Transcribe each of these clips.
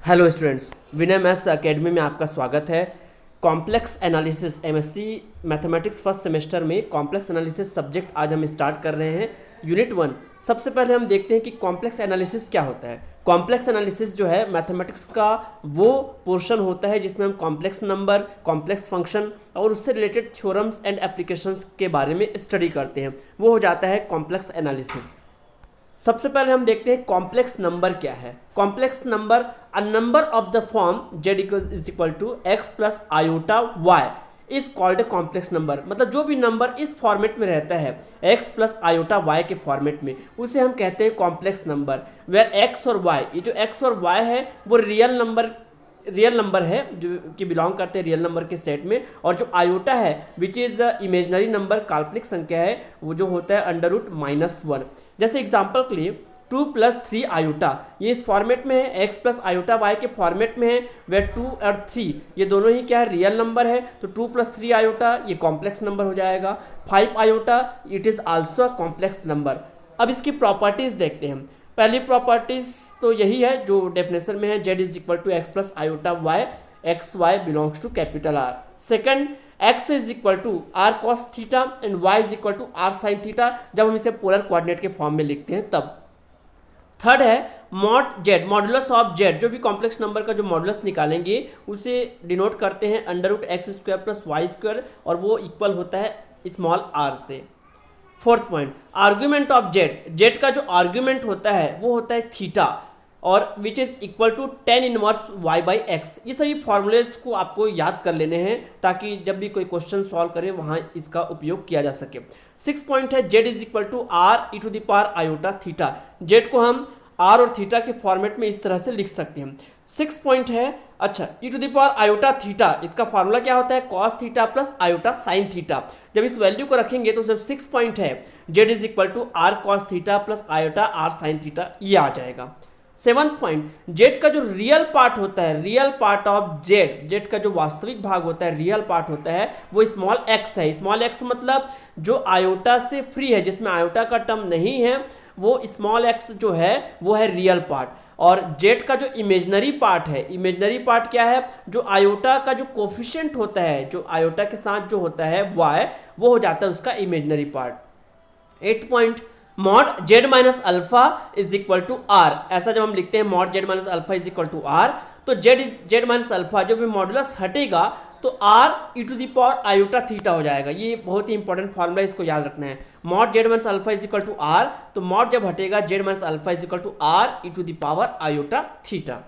Hello students, विनय maths academy में आपका स्वागत है। Complex analysis MSc mathematics first semester में कॉम्प्लेक्स एनालिसिस सब्जेक्ट आज हम स्टार्ट कर रहे हैं। यूनिट 1। सबसे पहले हम देखते हैं कि कॉम्प्लेक्स एनालिसिस क्या होता है। कॉम्प्लेक्स एनालिसिस जो है मैथमेटिक्स का वो पोर्शन होता है जिसमें हम कॉम्प्लेक्स नंबर, कॉम्प्लेक्स फंक्शन और उससे रिलेटेड थ्योरम्स एंड एप्लीकेशंस के बारे में स्टडी करते हैं। वो हो जाता है कॉम्प्लेक्स एनालिसिस। सबसे पहले हम देखते हैं कॉम्प्लेक्स नंबर क्या है। Complex number a number of the form z is equal to x plus iota y is called a complex number. मतलब जो भी नंबर इस फॉर्मेट में रहता है x प्लस आयोटा y के फॉर्मेट में, उसे हम कहते हैं कॉम्प्लेक्स नंबर। वेयर x और y, ये जो x और y है वो रियल नंबर है जो कि बिलोंग करते हैं रियल नंबर के सेट में, और जो आयोटा है विच इज इमेजनरी नंबर, काल्पनिक संख्या है, वो जो होता है अंडर रूट -1। जैसे एग्जांपल के लिए 2 प्लस 3 आयोटा, ये इस फॉर्मेट में है, x प्लस आयोटा वाई के फॉर्मेट में है, वे 2 और 3 ये दोनों ही क्या है, रियल नंबर है, तो 2 प्लस 3 आयोटा ये कॉम्प्लेक्स नंबर हो जाएगा। 5 iota it is also a complex number. अब इसकी प्रॉपर्टीज देखते हैं। पहली प्रॉपर्टीज तो यही है जो डेफिनेशन में है, z is equal to x plus iota y, x y belongs to capital R। Second, x is equal to r cos theta and y is equal to r sine theta, जब हम इसे polar coordinate के form में लिखते हैं तब। Third है mod Z, modulus of Z, जो भी कॉम्प्लेक्स नंबर का जो मॉडुलस निकालेंगे उसे डिनोट करते हैं under root x square plus y square, और वो इक्वल होता है स्मॉल r से। Fourth point, argument of z, z का जो आर्ग्यूमेंट होता है वो होता है थीटा, और which is equal to tan inverse y by x. ये सभी फॉर्मूलेज को आपको याद कर लेने हैं ताकि जब भी कोई क्वेश्चन सॉल्व करें वहाँ इसका उपयोग किया जा सके। 6 पॉइंट है z is equal to r e to the power iota theta, z को हम r और थीटा के फॉर्मेट में इस तरह से लिख सकते हैं। 6 पॉइंट है, अच्छा e to the power iota theta, इसका फॉर्मूला क्या होता है, cos theta plus iota sine theta. जब इस वैल्यू को रखेंगे तो सिर्फ 6 पॉइंट है z is equal to r cos theta plus iota r sine theta, ये आ जाएगा। 7th पॉइंट, जेड का जो रियल पार्ट होता है, real part of z, z का जो वास्तविक भाग होता है, रियल पार्ट होता है, वो स्मॉल एक्स है। स्मॉल एक्स मतलब जो आयोटा से फ्री है, जिसमें आयोटा का टर्म नहीं है, वो स्मॉल एक्स जो है वो है रियल पार्ट। और जेड का जो इमेजनरी पार्ट है, इमेजनरी पार्ट क्या है, जो आयोटा का जो कोफिशिएंट होता है, जो आयोटा के साथ जो होता है वाई, वो हो जाता है उसका imaginary part. 8th point, mod z minus alpha is equal to r, ऐसा जब हम लिखते हैं mod z minus alpha is equal to r, तो जेड माइनस अल्फा जब भी मॉडुलस हटेगा तो r e to the power iota theta हो जाएगा। ये बहुत ही इंपॉर्टेंट फॉर्मूला, इसको याद रखना है। Mod z minus alpha is equal to r, तो मॉड जब हटेगा z minus alpha is equal to r e to the power iota theta.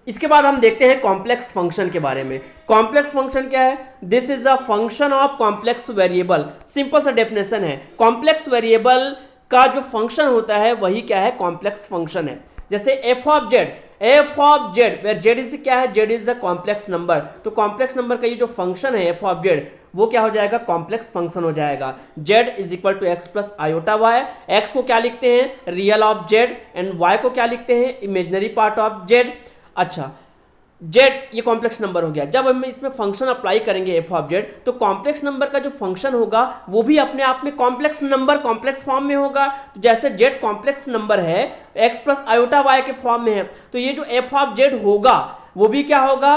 इसके बाद हम देखते हैं कॉम्प्लेक्स फंक्शन के बारे में। कॉम्प्लेक्स फंक्शन क्या है, this is a function of complex variable. Simple सा डेफिनेशन है, कॉम्प्लेक्स वेरिएबल का जो फंक्शन होता है वही क्या है, कॉम्प्लेक्स फंक्शन है। जैसे f of z where z is क्या है, z is a complex number, तो कॉम्प्लेक्स नंबर का ये जो फंक्शन है एफ ऑफ जेड, वो क्या हो जाएगा, कॉम्प्लेक्स फंक्शन हो जाएगा। z is equal to x plus iota y, x को क्या लिखते हैं, real of z, and y को क्या लिखते हैं, इमेजनरी पार्ट ऑफ जेड। अच्छा, z ये कॉम्प्लेक्स नंबर हो गया। जब हम इसमें फंक्शन अप्लाई करेंगे f ऑफ z, तो कॉम्प्लेक्स नंबर का जो फंक्शन होगा वो भी अपने आप में कॉम्प्लेक्स नंबर, कॉम्प्लेक्स फॉर्म में होगा। तो जैसे z कॉम्प्लेक्स नंबर है, x प्लस आयोटा y के फॉर्म में है, तो ये जो f ऑफ z होगा वो भी क्या होगा,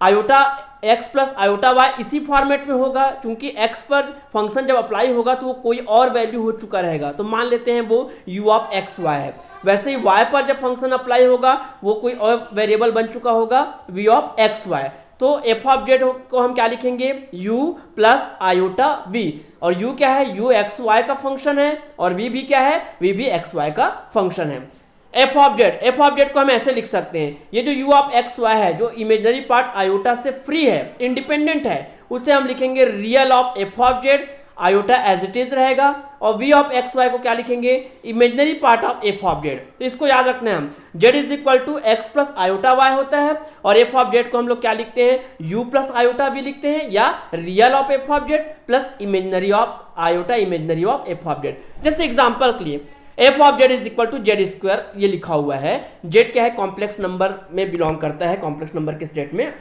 iota x plus iota y इसी फॉर्मेट में होगा। क्योंकि x पर फंक्शन जब अप्लाई होगा तो वो कोई और वैल्यू हो चुका रहेगा, तो मान लेते हैं वो u ऑफ एक्स वाई है। वैसे ही y पर जब फंक्शन अप्लाई होगा वो कोई और वेरिएबल बन चुका होगा v ऑफ एक्स वाई, तो f ऑफ z को हम क्या लिखेंगे, u प्लस आयोटा v, और u क्या है, u एक्स वाई का फंक्शन है, और v भी क्या है, v भी एक्स वाई का फंक्शन है। एफ ऑफ जेड को हम ऐसे लिख सकते हैं, ये जो u ऑफ एक्स वाई है, जो इमेजनरी पार्ट आयोटा से फ्री है, इंडिपेंडेंट है, उसे हम लिखेंगे real of f of z, iota as it is रहेगा, और v ऑफ एक्स वाई को क्या लिखेंगे, imaginary part of f of z. तो इसको याद रखना है, हम z is equal to x plus iota y होता है, और एफ ऑफ जेड को हम लोग क्या लिखते हैं, u प्लस आयोटा भी लिखते हैं, या real of f of z plus imaginary of iota, imaginary of f of z. जैसे एग्जाम्पल के लिए f of z is equal to z square, ये लिखा हुआ है, जेड क्या है, कॉम्प्लेक्स नंबर में बिलोंग करता है, कॉम्प्लेक्स नंबर के सेट में।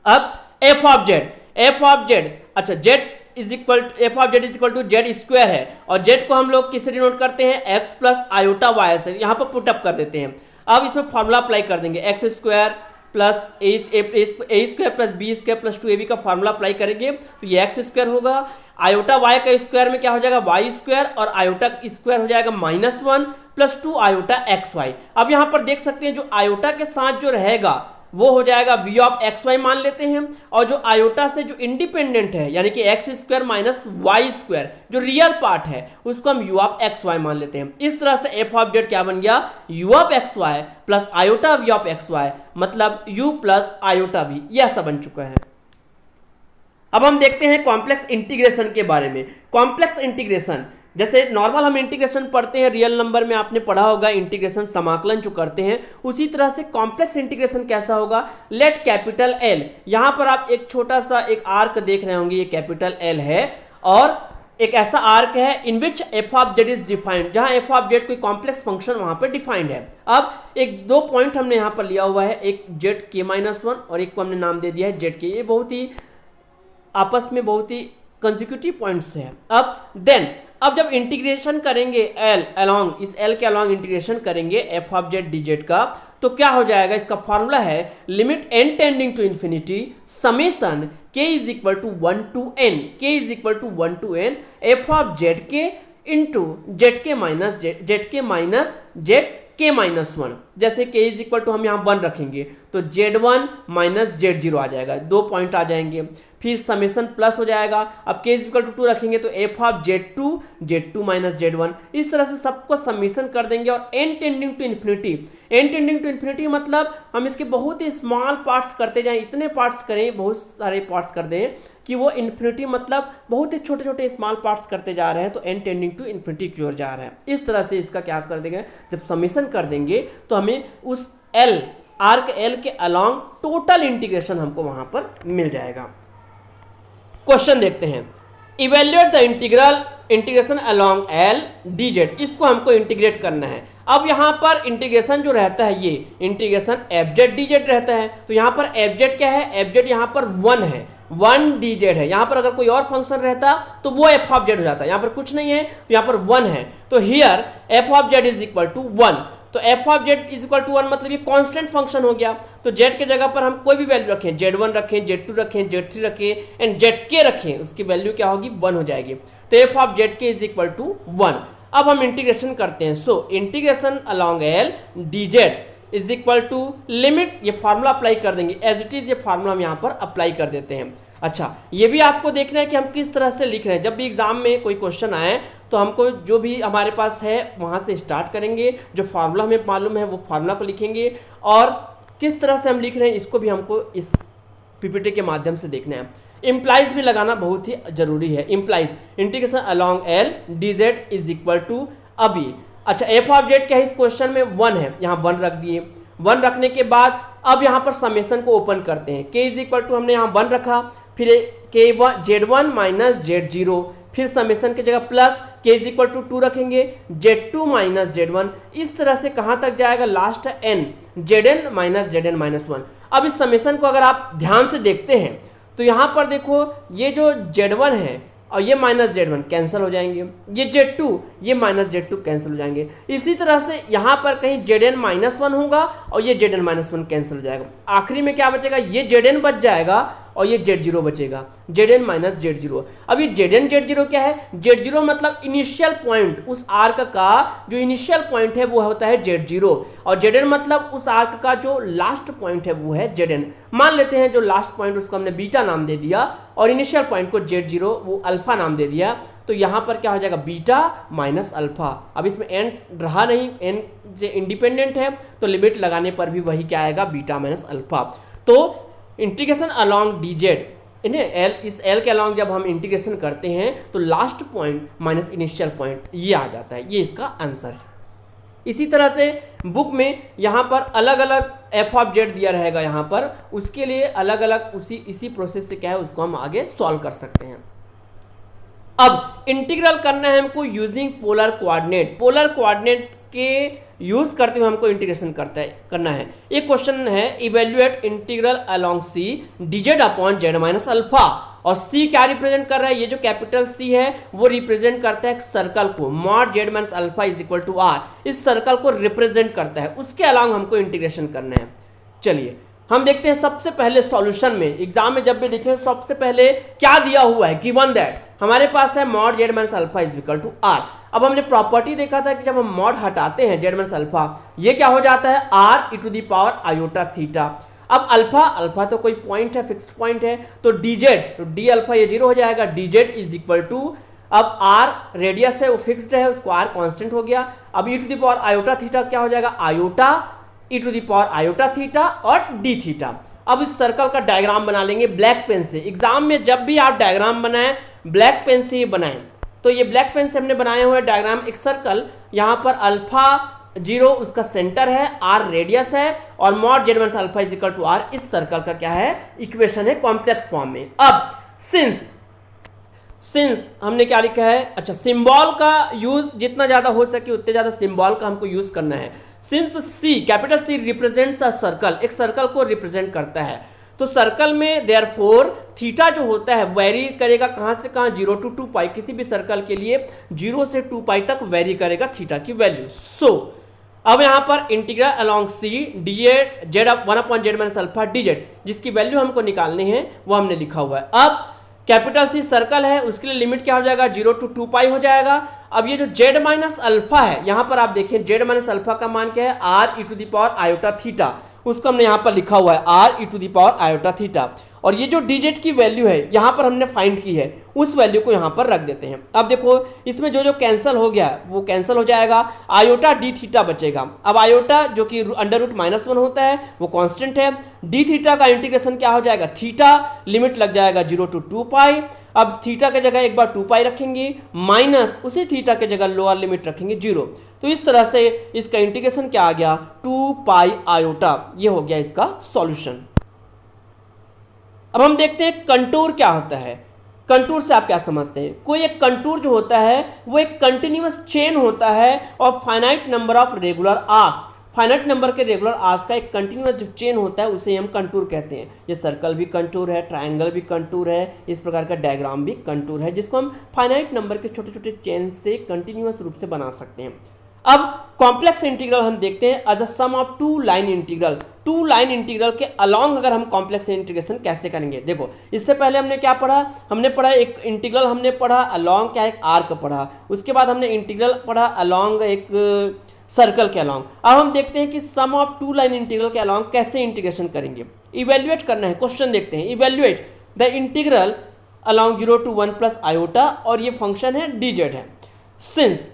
अब एफ ऑफ जेड, अच्छा z is equal to f of z is equal to z square है, और जेड को हम लोग किससे डिनोट करते हैं, एक्स प्लस आयोटा वाई से, यहाँ पर पुटअप कर देते हैं। अब इसमें फॉर्मूला अप्लाई कर देंगे, x square plus a square plus b square plus 2ab का फॉर्मूला अप्लाई करेंगे तो ये एक्स स्क्वायर होगा, आयोटा वाई का स्क्वायर में क्या हो जाएगा वाई स्क्वायर, और आयोटा स्क्वायर हो जाएगा -1 प्लस 2 आयोटा एक्स वाई। अब यहां पर देख सकते हैं जो आयोटा के साथ जो रहेगा वो हो जाएगा v ऑफ एक्स वाई मान लेते हैं, और जो आयोटा से जो इंडिपेंडेंट है यानी कि x square minus y square जो रियल पार्ट है उसको हम u ऑफ एक्स वाई मान लेते हैं। इस तरह से f ऑफ जेड क्या बन गया u of x y plus iota v of x y, मतलब u प्लस आयोटा v, यह ऐसा बन चुका है। अब हम देखते हैं कॉम्प्लेक्स इंटीग्रेशन के बारे में। कॉम्प्लेक्स इंटीग्रेशन जैसे नॉर्मल हम इंटीग्रेशन पढ़ते हैं, रियल नंबर में आपने पढ़ा होगा इंटीग्रेशन समाकलन जो करते हैं, उसी तरह से कॉम्प्लेक्स इंटीग्रेशन कैसा होगा। लेट कैपिटल एल, यहां पर आप एक छोटा सा एक आर्क देख रहे होंगे, ये कैपिटल एल है और एक ऐसा आर्क है in which f of z is defined, जहां एफ ऑफ जेड कोई कॉम्प्लेक्स फंक्शन वहां पर डिफाइंड है। अब एक दो पॉइंट हमने यहां पर लिया हुआ है, एक जेड के -1 और एक को हमने नाम दे दिया है जेड के, ये बहुत ही आपस में बहुत ही कंसेक्यूटिव पॉइंट्स है। अब जब इंटीग्रेशन करेंगे एल अलोंग, इस एल के अलोंग इंटीग्रेशन करेंगे f of z d z का, तो क्या हो जाएगा, इसका फॉर्मूला है limit n tending to infinity summation k is equal to 1 to n, k is equal to 1 to n f of z k into z k minus z k -1। जैसे के is equal to हम यहाँ 1 रखेंगे तो z1 minus z0 आ जाएगा, 2 point आ जाएंगे, फिर summation plus हो जाएगा। अब के इज इक्वल टू 2 रखेंगे तो f of z2 minus z1, इस तरह से सबको समेसन कर देंगे और n tending to infinity, n tending to infinity मतलब हम इसके बहुत ही स्मॉल पार्ट्स करते जाएं, इतने पार्ट्स करें, बहुत सारे पार्ट्स कर दें कि वो इन्फिनिटी मतलब बहुत ही छोटे छोटे स्मॉल पार्ट्स करते जा रहे हैं, तो n टेंडिंग टू इन्फिनिटी की ओर जा रहा है। इस तरह से इसका क्या कर देंगे, जब समेसन कर देंगे तो हमें उस L आर्क L के अलोंग टोटल इंटीग्रेशन हमको वहां पर मिल जाएगा। क्वेश्चन देखते हैं, evaluate the integration along L dz, इसको हमको इंटीग्रेट करना है। अब यहां पर इंटीग्रेशन जो रहता है ये integration F Z d Z रहता है, तो यहां पर एफ जेड क्या है, एफ जेड यहां पर 1 है, 1 डी जेड है। यहां पर अगर कोई और फंक्शन रहता तो वो एफ ऑफ जेड हो जाता है, यहां पर कुछ नहीं है तो यहां पर 1 है, तो here f of z is equal to 1, तो f of z is equal to 1 मतलब ये कांस्टेंट फंक्शन हो गया। तो जेड के जगह पर हम कोई भी वैल्यू रखें, z1 रखें, z2 रखें, z3 रखें एंड zk रखें, उसकी वैल्यू क्या होगी 1 हो जाएगी, तो f of zk is equal to 1। अब हम इंटीग्रेशन करते हैं, so integration along l d z is equal to limit, ये फार्मूला अप्लाई कर देंगे एज इट इज, ये फार्मूला हम यहाँ पर अप्लाई कर देते हैं। अच्छा, ये भी आपको देखना है कि हम किस तरह से लिख रहे हैं। जब भी एग्जाम में कोई क्वेश्चन आए तो हमको जो भी हमारे पास है वहाँ से स्टार्ट करेंगे, जो फार्मूला हमें मालूम है वो फार्मूला को लिखेंगे, और किस तरह से हम लिख रहे हैं इसको भी हमको इस पीपीटी के माध्यम से देखना है। इम्प्लाइज भी लगाना बहुत ही जरूरी है। Implies integration along l d z is equal to अभी, अच्छा एफ ऑफ जेड क्या है इस क्वेश्चन में 1 है, यहाँ 1 रख दिए। 1 रखने के बाद अब यहाँ पर समेसन को ओपन करते हैं, के इज इक्वल टू हमने यहाँ 1 रखा, फिर के z1 माइनस z0, फिर समेसन की जगह प्लस के इज इक्वल टू 2 रखेंगे, z2 माइनस z1, इस तरह से कहाँ तक जाएगा, लास्ट है n, zn minus zn minus 1। अब इस समेसन को अगर आप ध्यान से देखते हैं तो यहाँ पर देखो ये जो z1 है और ये माइनस z1 कैंसिल हो जाएंगे, ये z2 ये माइनस z2 कैंसिल हो जाएंगे। इसी तरह से यहाँ पर कहीं zn माइनस 1 होगा और ये zn माइनस 1 कैंसिल हो जाएगा। आखिरी में क्या बचेगा, ये zn बच जाएगा और ये z0 बचेगा, zn माइनस z0। अब ये zn z0 क्या है, z0 मतलब इनिशियल पॉइंट, उस आर्क का जो इनिशियल पॉइंट है वो होता है z0, और zn मतलब उस आर्क का जो लास्ट पॉइंट है वो है zn। मान लेते हैं जो लास्ट पॉइंट उसको हमने बीटा नाम दे दिया और इनिशियल पॉइंट को z0 वो अल्फा नाम दे दिया, तो यहाँ पर क्या हो जाएगा बीटा माइनस अल्फा। अब इसमें n रहा नहीं, n से इंडिपेंडेंट है तो लिमिट लगाने पर भी वही क्या आएगा, बीटा माइनस अल्फा। तो इंटीग्रेशन अलोंग डी जेड, इस एल के अलोंग जब हम इंटीग्रेशन करते हैं तो last point minus initial point ये आ जाता है, ये इसका आंसर है। इसी तरह से बुक में यहाँ पर अलग अलग एफ ऑफ जेड दिया रहेगा, यहाँ पर उसके लिए अलग अलग इसी प्रोसेस से क्या है उसको हम आगे सॉल्व कर सकते हैं। अब इंटीग्रल करना है हमको using polar coordinate, polar coordinate के यूज करते हुए हमको इंटीग्रेशन करना है। एक क्वेश्चन है evaluate integral along C D Z upon Z minus alpha, और सी क्या रिप्रेजेंट कर रहा है, ये जो कैपिटल सी है वो रिप्रेजेंट करता है एक सर्कल को, mod z minus alpha is equal to r, इस सर्कल को रिप्रेजेंट करता है, उसके अलावा हमको इंटीग्रेशन करना है। चलिए हम देखते हैं सबसे पहले सॉल्यूशन में, एग्जाम में जब भी लिखे सबसे पहले क्या दिया हुआ है, गिवन दैट हमारे पास है mod z minus alpha is equal to r. अब हमने प्रॉपर्टी देखा था कि जब हम मॉड हटाते हैं जेड माइनस अल्फा, ये क्या हो जाता है r e to the power iota theta. अब अल्फा तो कोई पॉइंट है, फिक्स्ड पॉइंट है, तो डीजेड, तो डी अल्फा ये 0 हो जाएगा, डीजेड इज इक्वल टू, अब आर रेडियस है वो फिक्स्ड है, उसको आर कांस्टेंट हो गया। अब e to the power iota theta क्या हो जाएगा, iota e to the power iota theta और डी थीटा। अब इस सर्कल का डायग्राम बना लेंगे ब्लैक पेन से। एग्जाम में जब भी आप डायग्राम बनाएं ब्लैक पेन से ही बनाएं। तो ये ब्लैक पेन से हमने बनाया हुआ है डायग्राम, एक सर्कल, यहाँ पर अल्फा 0 उसका सेंटर है, आर रेडियस है और mod z minus alpha is equal to r इस सर्कल का क्या है, इक्वेशन है कॉम्प्लेक्स फॉर्म में। अब सिंस हमने क्या लिखा है, अच्छा सिंबल का यूज जितना ज्यादा हो सके उतने ज्यादा सिंबल का हमको यूज करना है। Since c, capital c represents a circle, एक सर्कल को रिप्रेजेंट करता है, तो सर्कल में देयरफॉर थीटा जो होता है वेरी करेगा कहां से कहां, 0 to 2 पाई, किसी भी सर्कल के लिए 0 से 2 पाई तक वेरी करेगा थीटा की वैल्यू। सो अब यहां पर integral along C D z 1/z minus alpha dz, जिसकी वैल्यू हमको निकालनी है वो हमने लिखा हुआ है। अब कैपिटल सी सर्कल है, उसके लिए लिमिट क्या हो जाएगा, 0 to 2 पाई हो जाएगा। अब ये जो z माइनस अल्फा है, यहां पर आप देखिए z माइनस अल्फा का मान क्या है, r e to the power iota theta, उसको हमने यहां पर लिखा हुआ है r e to the power iota theta. और ये जो dz की वैल्यू है यहां पर हमने फाइंड की है, उस वैल्यू को यहां पर रख देते हैं। अब देखो इसमें जो जो कैंसिल हो गया वो कैंसिल हो जाएगा, आयोटा डी थीटा बचेगा। अब आयोटा जो कि √-1 होता है वो कांस्टेंट है, डी थीटा का इंटीग्रेशन क्या हो जाएगा, थीटा लिमिट लग जाएगा 0 to 2 पाई। अब थीटा के जगह एक बार 2 पाई रखेंगे, माइनस उसी थीटा के जगह लोअर लिमिट रखेंगे 0। तो इस तरह से इसका इंटीग्रेशन क्या आ गया, 2 पाई आयोटा, ये हो गया इसका सॉल्यूशन। अब हम देखते हैं कंटूर क्या होता है। कंटूर से आप क्या समझते हैं, कोई एक कंटूर जो होता है वो एक कंटिन्यूअस चेन होता है और finite number of regular arcs, finite number के रेगुलर आर्क्स का एक कंटिन्यूअस जो चेन होता है उसे हम कंटूर कहते हैं। ये सर्कल भी कंटूर है, ट्रायंगल भी कंटूर है, इस प्रकार का डायग्राम भी कंटूर है, जिसको हम फाइनाइट नंबर के छोटे छोटे चेन से कंटिन्यूअस रूप से बना सकते हैं। अब कॉम्प्लेक्स इंटीग्रल हम देखते हैं as a sum of 2 line integral. 2 line integral के अलोंग अगर हम कॉम्प्लेक्स इंटीग्रेशन कैसे करेंगे, देखो इससे पहले हमने क्या पढ़ा, हमने पढ़ा एक इंटीग्रल, हमने पढ़ा अलोंग क्या एक आर्क पढ़ा, उसके बाद हमने इंटीग्रल पढ़ा अलोंग एक सर्कल के अलोंग। अब हम देखते हैं कि सम ऑफ 2 लाइन इंटीग्रल के अलोंग कैसे इंटीग्रेशन करेंगे, इवेल्युएट करना है। क्वेश्चन देखते हैं, evaluate the integral along 0 to 1 plus iota, और ये फंक्शन है dz है। सिंस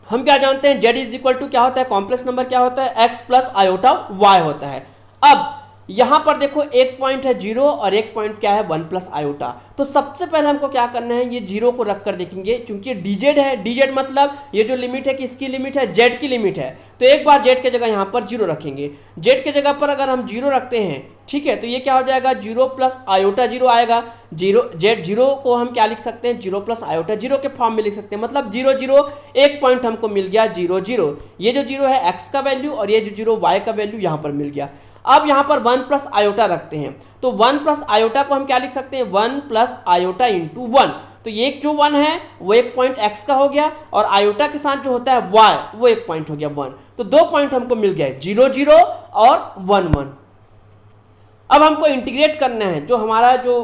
हम क्या जानते हैं, z इज इक्वल टू क्या होता है, कॉम्प्लेक्स नंबर क्या होता है, x प्लस आयोटा y होता है। अब यहां पर देखो एक पॉइंट है 0 और एक पॉइंट क्या है 1 प्लस आयोटा। तो सबसे पहले हमको क्या करना है, ये 0 को रख कर देखेंगे, क्योंकि dz है, dz मतलब ये जो लिमिट है किसकी लिमिट है, z की लिमिट है। तो एक बार z के जगह यहां पर 0 रखेंगे, z के जगह पर अगर हम 0 रखते हैं, ठीक है, तो ये क्या हो जाएगा 0 प्लस आयोटा 0 आएगा। 0 को हम क्या लिख सकते हैं, 0 प्लस आयोटा 0 के फॉर्म में लिख सकते हैं, मतलब 0 0 एक पॉइंट हमको मिल गया 0 0। ये जो 0 है x का वैल्यू और ये जो 0 y का वैल्यू यहां पर मिल गया। अब यहां पर 1 प्लस आयोटा रखते हैं, तो 1 प्लस आयोटा को हम क्या लिख सकते हैं, 1 प्लस आयोटा इंटू 1। तो ये जो 1 है वो एक पॉइंट x का हो गया और आयोटा के साथ जो होता है y वो एक पॉइंट हो गया 1। तो 2 पॉइंट हमको मिल गए 0 0 और 1 1। अब हमको इंटीग्रेट करना है, जो हमारा जो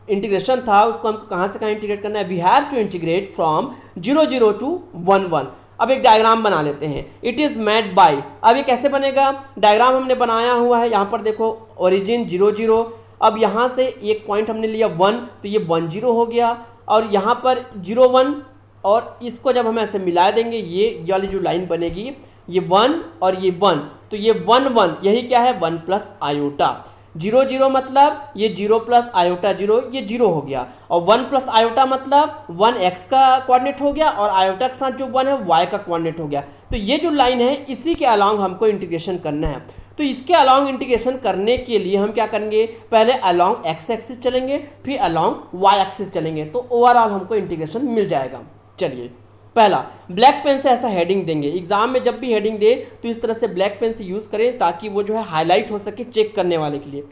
इंटीग्रेशन था उसको हमको कहां से कहां इंटीग्रेट करना है, we have to integrate from 0 0 to 1 1। अब एक डायग्राम बना लेते हैं, इट इज मेड बाय। अब ये कैसे बनेगा, डायग्राम हमने बनाया हुआ है, यहाँ पर देखो ओरिजिन 0 0, अब यहाँ से एक पॉइंट हमने लिया 1, तो ये 1 0 हो गया, और यहाँ पर 0 1, और इसको जब हम ऐसे मिला देंगे ये वाली जो लाइन बनेगी ये 1 और ये 1, तो ये 1 1 यही क्या है 1 प्लस आयोटा। 0 0 मतलब ये 0 प्लस आयोटा 0, ये 0 हो गया, और 1 प्लस आयोटा मतलब 1 x का कोऑर्डिनेट हो गया और आयोटा के साथ जो 1 है y का कोऑर्डिनेट हो गया। तो ये जो लाइन है इसी के अलोंग हमको इंटीग्रेशन करना है। तो इसके अलोंग इंटीग्रेशन करने के लिए हम क्या करेंगे, पहले अलोंग x एक्सिस चलेंगे, फिर अलोंग y एक्सिस चलेंगे, तो ओवरऑल हमको इंटीग्रेशन मिल जाएगा। चलिए पहला ब्लैक पेन से ऐसा हेडिंग देंगे, एग्जाम में जब भी हेडिंग दे तो इस तरह से ब्लैक पेन से यूज करें ताकि वो जो है हाईलाइट हो सके चेक करने वाले के लिए।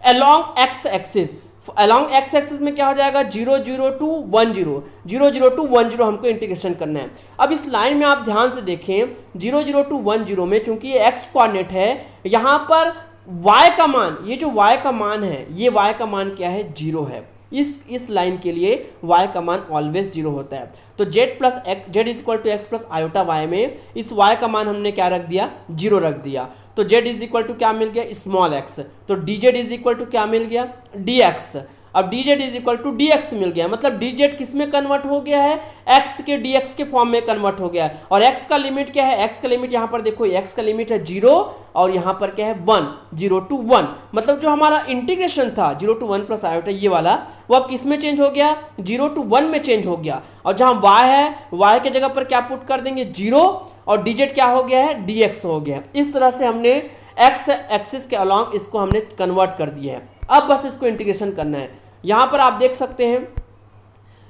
Along x axis, along x axis में क्या हो जाएगा 0 0 टू 1 0, 0 0 टू 1 0 हमको इंटीग्रेशन करना है। अब इस लाइन में आप ध्यान से देखें 0 0 टू 1 0 में चूंकि ये एक्स कोऑर्डिनेट है, यहाँ पर y का मान, ये जो y का मान है, ये y का मान क्या है 0 है। इस लाइन के लिए y का मान ऑलवेज 0 होता है। तो z plus x, z is equal to x plus iota y में इस y का मान हमने क्या रख दिया 0 रख दिया। तो z इज इक्वल टू क्या मिल गया स्मॉल x, तो dz इज इक्वल टू क्या मिल गया dx। अब dz is equal to dx मिल गया, मतलब dz किस में कन्वर्ट हो गया है x के dx के फॉर्म में कन्वर्ट हो गया है। और x का लिमिट क्या है, x का लिमिट यहाँ पर देखो x का लिमिट है 0 और यहाँ पर क्या है 1, 0 टू 1, मतलब जो हमारा इंटीग्रेशन था 0 टू 1 प्लस आयोटा ये वाला, वो अब किस में चेंज हो गया 0 टू 1 में चेंज हो गया। और जहाँ y है y के जगह पर क्या पुट कर देंगे 0 और dz क्या हो गया है dx हो गया। इस तरह से हमने x एक्सिस के अलॉन्ग इसको हमने कन्वर्ट कर दिया है। अब बस इसको इंटीग्रेशन करना है। यहाँ पर आप देख सकते हैं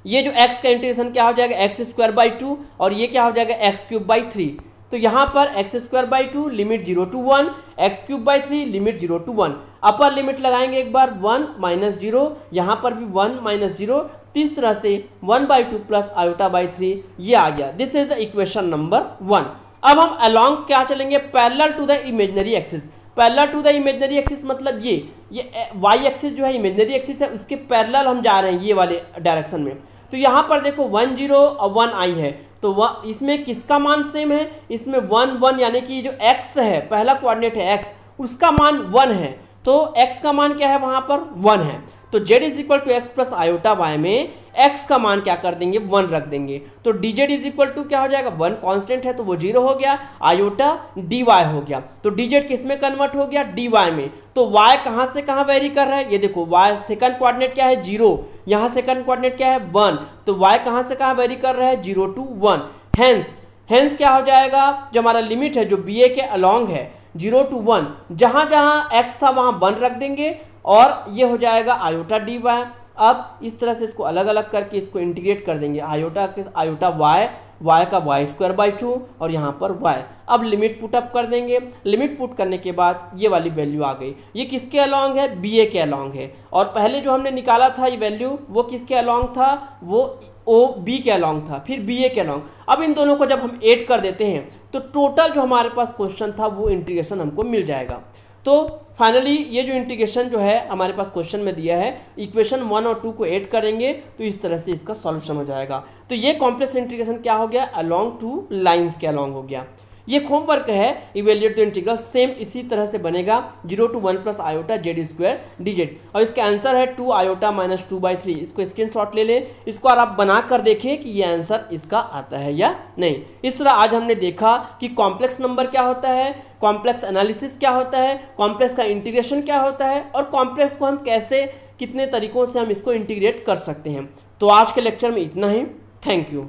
ये जो x का इंटीग्रेशन क्या हो जाएगा एक्स स्क्वायर बाई 2 और ये क्या हो जाएगा एक्स क्यूब बाई 3। तो यहाँ पर x square by 2 limit 0 to 1, x cube by 3 limit 0 to 1। Upper limit लगाएंगे एक बार 1 माइनस 0, यहाँ पर भी 1 माइनस 0। इस तरह से 1/2 प्लस आयोटा बाई 3 ये आ गया। This is the equation number 1। अब हम अलॉन्ग क्या चलेंगे parallel to the imaginary axis. Parallel to the imaginary axis मतलब ये वाई एक्सिस जो है इमेजिनरी एक्सिस है उसके पैरेलल हम जा रहे हैं ये वाले डायरेक्शन में। तो यहाँ पर देखो 1 0 और 1 i है, तो इसमें किसका मान सेम है, इसमें 1 1 यानी कि जो x है पहला कोऑर्डिनेट है x, उसका मान 1 है। तो x का मान क्या है वहाँ पर 1 है। तो z is equal to x plus iota y में x का मान क्या कर देंगे 1 रख देंगे। तो dz इज इक्वल टू क्या हो जाएगा 1 कांस्टेंट है तो वो 0 हो गया, आयोटा dy हो गया। तो dz किस में कन्वर्ट हो गया dy में। तो y कहाँ से कहाँ वेरी कर रहा है, ये देखो y सेकंड कोऑर्डिनेट क्या है 0, यहाँ सेकंड कोऑर्डिनेट क्या है 1, तो y कहाँ से कहाँ वेरी कर रहा है 0 टू 1। हेंस क्या हो जाएगा जो हमारा लिमिट है जो bा के अलॉन्ग है 0 टू 1, जहाँ जहाँ x था वहाँ 1 रख देंगे और ये हो जाएगा आयोटा डी वाई। अब इस तरह से इसको अलग अलग करके इसको इंटीग्रेट कर देंगे, आयोटा y का y स्क्वायर बाई 2 और यहाँ पर y। अब लिमिट पुट अप कर देंगे, लिमिट पुट करने के बाद ये वाली वैल्यू आ गई। ये किसके अलॉन्ग है bा के अलॉन्ग है, और पहले जो हमने निकाला था ये वैल्यू वो किसके अलॉन्ग था, वो ओ बी के अलॉन्ग था, फिर बी ए के अलॉन्ग। अब इन दोनों को जब हम ऐड कर देते हैं तो टोटल जो हमारे पास क्वेश्चन था वो इंटीग्रेशन हमको मिल जाएगा। तो फाइनली ये जो इंटीग्रेशन जो है हमारे पास क्वेश्चन में दिया है, इक्वेशन 1 और 2 को ऐड करेंगे तो इस तरह से इसका सॉल्यूशन हो जाएगा। तो ये कॉम्प्लेक्स इंटीग्रेशन क्या हो गया, अलॉन्ग टू लाइंस के अलॉन्ग हो गया। ये होमवर्क है, इवेल्युएट द इंटीग्रल, सेम इसी तरह से बनेगा 0 to 1 plus iota z square dz, और इसका आंसर है 2 आयोटा माइनस 2/3। इसको स्क्रीनशॉट ले लें, इसको और आप बना कर देखें कि ये आंसर इसका आता है या नहीं। इस तरह आज हमने देखा कि कॉम्प्लेक्स नंबर क्या होता है, कॉम्प्लेक्स एनालिसिस क्या होता है, कॉम्प्लेक्स का इंटीग्रेशन क्या होता है, और कॉम्प्लेक्स को हम कैसे कितने तरीकों से हम इसको इंटीग्रेट कर सकते हैं। तो आज के लेक्चर में इतना ही। Thank you.